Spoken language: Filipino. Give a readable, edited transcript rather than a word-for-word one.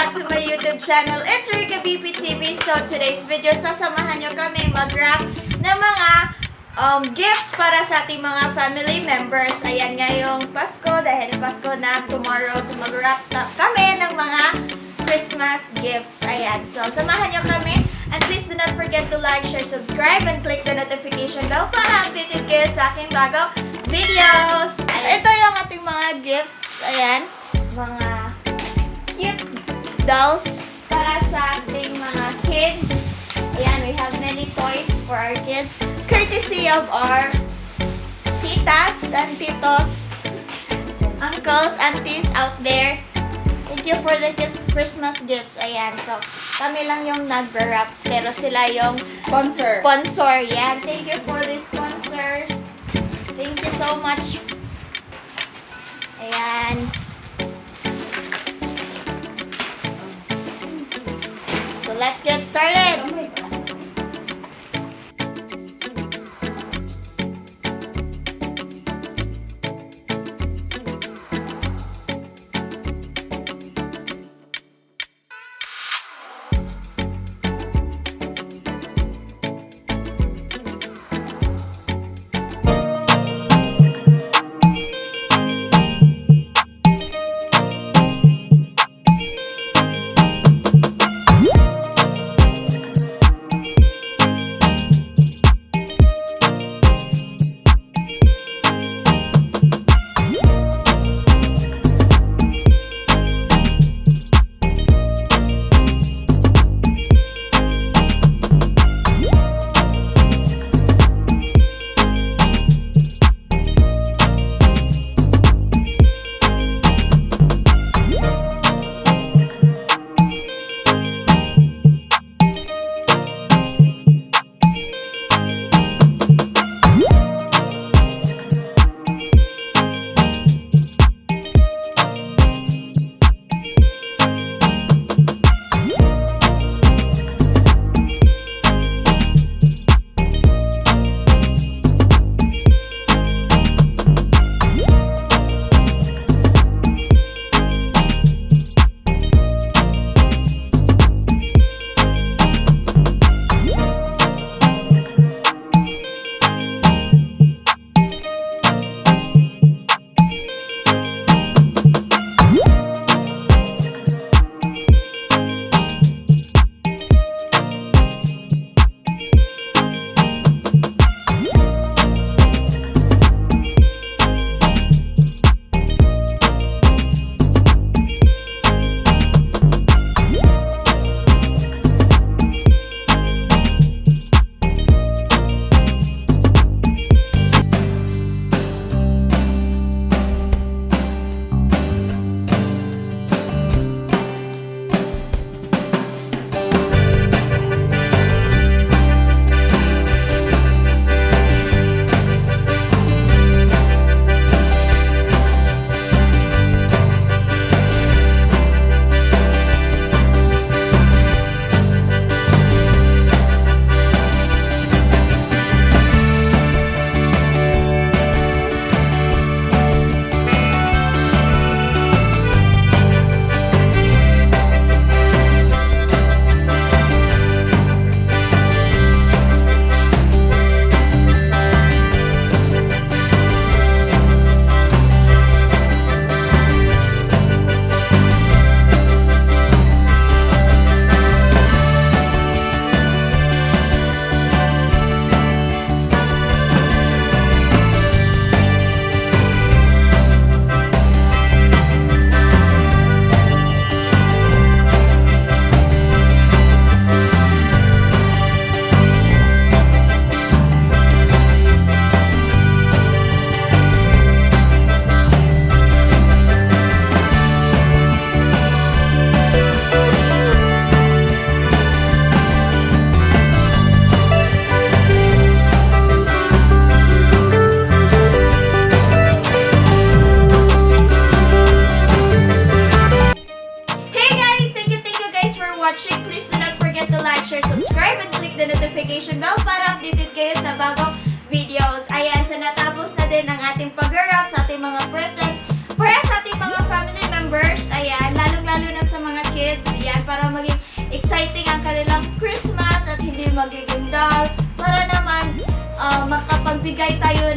back to my YouTube channel. It's Rica BPTV. So today's video, sasamahan nyo kami mag-wrap ng mga gifts para sa ating mga family members. Ayan, ngayong Pasko, dahil Pasko na tomorrow, so mag-wrap kami ng mga Christmas gifts. Ayan, so samahan nyo kami. And please do not forget to like, share, subscribe, and click the notification bell para updated kayo sa aking bagong videos. Ito yung ating mga gifts. Ayan, mga cute dolls para sa ating mga kids. Ayan, we have many toys for our kids, courtesy of our titas and titos, uncles, aunties out there. Thank you for the Christmas gifts. Ayan, so kami lang yung nag-wrap, pero sila yung sponsor. Yan, thank you for the sponsors. Thank you so much. Ayan. So let's get started. Oh my God. notification bell para updated kayo sa bagong videos. Ayan, so natapos na din ang ating pag-wrap sa ating mga presents para sa ating mga family members. Ayan, lalong-lalo na sa mga kids. magbigay tayo